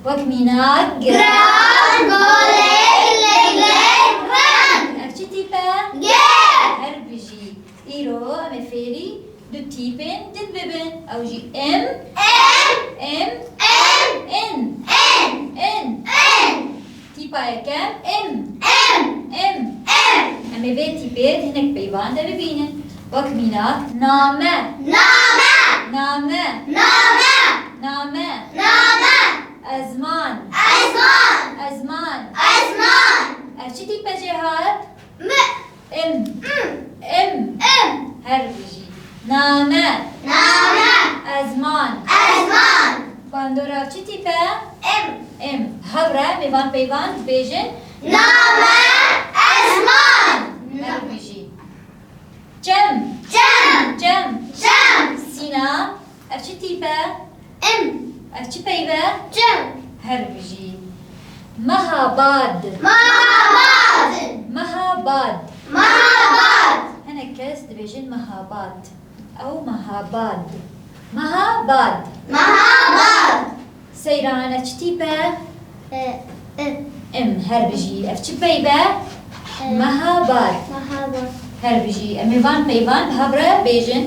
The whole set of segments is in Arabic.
وەکمینات گران گۆلێک لەگلەی ڕان ئەف چ تیپە؟ گێر هەر بژی ئیرۆ ئەمە فێری دوو تیپن دل ببن ئەوژی ئم ئێم ئم ئێم ئن ئێن ئن ئێن تیپا یەکەم ئم ئێم ئم ئێم ئەمە بێ تیپێت هەنێک پەیواندا ببینن وەکمینات نامە نامە نامە نامە نامە نامە ئەزمان ئەزمان ئەزمان ئەزمان ئەف چ تیپە جێهات؟ م ئم م ئم ئم هەر بژی نامە نامە ئەزمان ئەزمان باندۆرا چ تیپە؟ ئێم ئم هەورە میوان پەیوان بێژن نامە ئەزمان هەر بژی جەم جەم جەم جەم سینا ئەف چ تیپە؟ ئێم ئەف چ پەیوە؟ جەم هەر بژی مەهاباد مەهاباد مەهاباد مەهاباد هەنێک کەس دەبێژن مەهاباد ئەو مەهاباد مەهاباد مەهاباد سەیرانە چ تیپە؟ ئم هەر بژی ئەف چ پەیوە؟ مەهاباد مەهاباد هەر بژی ئەمێوان پەیوان هەبرە بێژن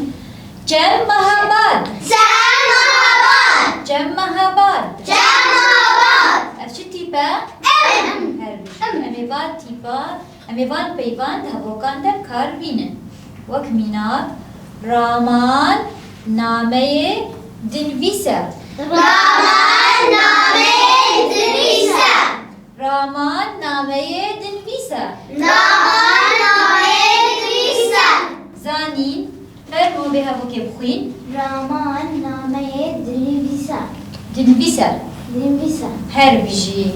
جەم مەهاباد جەم مەهاباد جەم مەهاباد جەم مەهاباد ئەف چ تیپە؟ ئێم هەر بژی ئەمێوان تیپە ئەمێوان پەیوان هەبۆکاندا کار بینن وەک مینات ڕامان نامەیە دنویسە ڕامان نامەیەک دنویسە ڕامان نامەیە دنویسە ڕامان نامەیەک دنویسە زانین فەرمۆ بێ هەبووکێ بخوین ڕامان نامەیەک دنویسە دنویسە دنویسە هەر بژی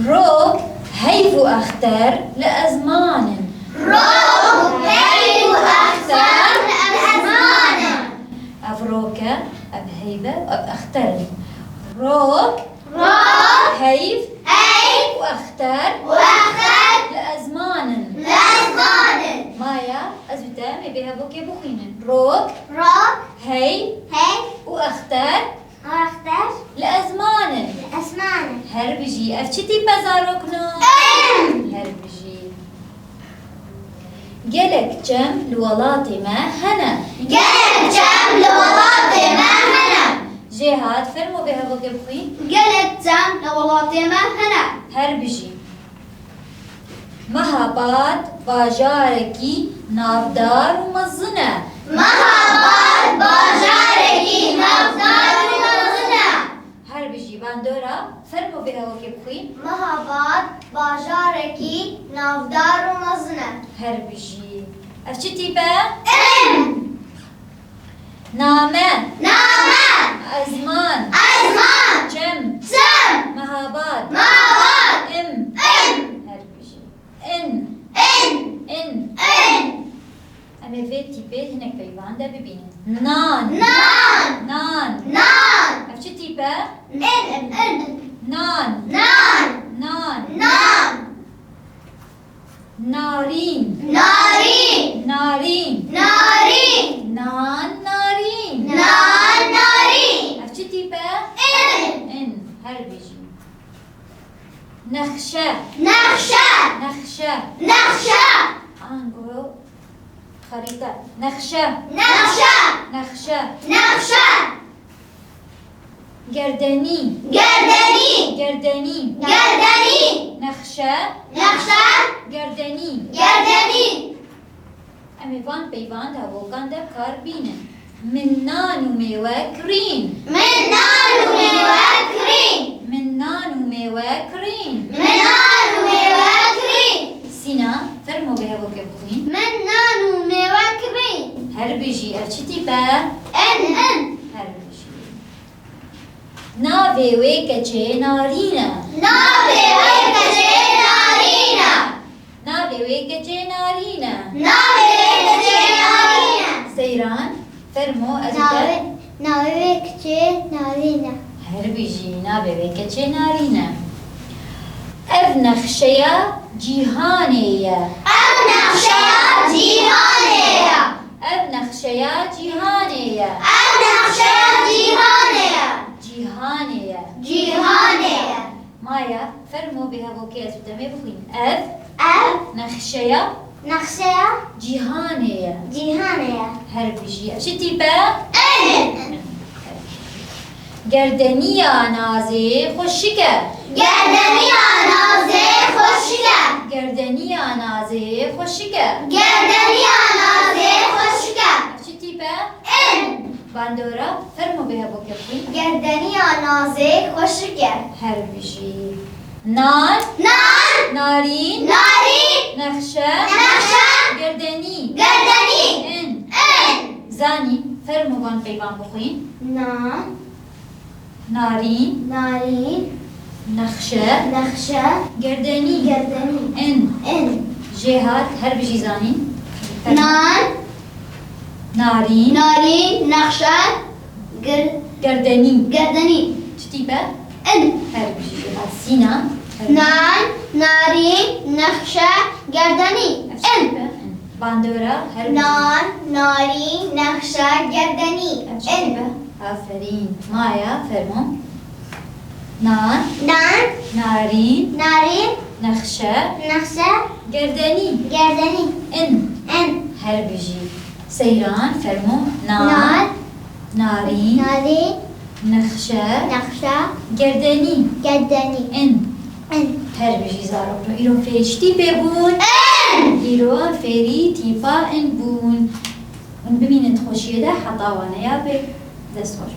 ڕۆک هەیڤ و ئەختەر لە ئەزمانن ڕۆک هەیڤ و ئەختەر لە ئەزمانە ئەڤ ڕۆکە ئەڤ هەیڤە ئەڤ ئەختەرن ڕۆک ڕۆک هەیڤ هەیڤ و ئەختەر و ئەختەر لە ئەزمانن لە ئەزمانە مایە ئەزوتە مێ بێ هەبووکێ بخوینن ڕۆک ڕۆک هەیڤ هەیڤ و ئەختەر و ئەختەر لە ئەزمانن لە ئەزمانە هەر بژی ئەف چ تیپە زارۆکنۆ ئێم هەر بژی گەلێک جەم لە وڵاتی مە هەنە گەلێک جەم لە وڵاتێمە هەنە جێهات فەرمۆ بێ هەبووکێ بخوین گەلێک جەم لە وڵاتێمە هەنە هەر بژی مەهاباد باژارێکی ناودار و مەزنە مەهاباد باژارێکی ناودار و مەزنە هەر بژی باندۆرە فەرمۆ بێ هەبووکێ بخوین مەهاباد باژارێکی ناودار و مەزنە هەر بژی ئەف چ تیپە؟ ئێم نامە نامە ئەزمان ئەزمان جەم جەم مەهاباد مەهاباد ئم ئێم هەر بژی ئن ئێن ئن ئێن ئەمێ vê tîpê hinek peyvan de bibînin. Nan. نان Nan. نان Ev çi tîp e? ئێن ئێن Nan. نان Nan. نان Narin. نارین Narin. نارین Nan narin. نان نارین Ev çi tîp e? ئێن In. Her bijî. Nexşe. نەخشە Nexşe. نەخشە Angolo. Harita. Nexşe. نەخشە Nexşe. نەخشە Gerdeni. گەردەنی Gerdeni. گەردەنی Nexşe. نەخشە Gerdeni. گەردەنی Em ê van peyvan havokan de kar bînin. Min nan û mêwe kirîn. من نان و میوه کرین Min nan û mêwe kirîn. من نان و میوه کرین Sîna, fermo vê hevokê bixwîn. من نان و میوه کرین Her bijî ev çi tîp e? ان ان Her bijî. Navê wê keçê narîn e. نابه وی کچه نارینه Navê wê keçê narîn e. نابه وی کچه نارینه Seyran, fermo ez نابه te. نابه وی کچه نارینه Her bijî navê wê keçê narîn e. Ev nexşeya cîhanê ye. او نقشه جیهانه Ev nexşeya cîhanê ye. او نقشه جیهانه Cîhanê مايا فرمو بها بوكي أسودامي بخوين أف أف نخشيا نخشيا جيهانيا جيهانيا هر بجي شتي با إن گردنيا نازي خوشكا گردنی آنازه خوشگه گردنيا نازي خوشكا گردنی آنازه خوشگه شتي با إن باندورا فرمو بها بوكي بخوين گردنی آنازه خوشگه هر بجي نار نار نارين ناری نخشة نخشة گردني گردنی إن إن زاني فرمو بان بيبان بخوين نار نارين ناری نخشة نخشه گردني گردنی إن إن جهات هر بجي زاني نار نارين ناری نخشه گردني گردنی شتيبة إن هر بجي جهات سينا نار ناری نخشه گردنی إن باندورا هر بجي نار ناری نخشه گردنی شتيبة إن آفرين مايا فرمو نار نار نارين ناری نخشة نخشه گردني گردنی إن إن هر بجي سيران فرمو نار نار نارين ناری نخشة نخشه گردني گردنی إن إن هر بجي زارو إيرو فيشتي ببون إن إيرو فيري تيبا إن بون ون ببينت خوشية ده حطاوانا يا بي دستور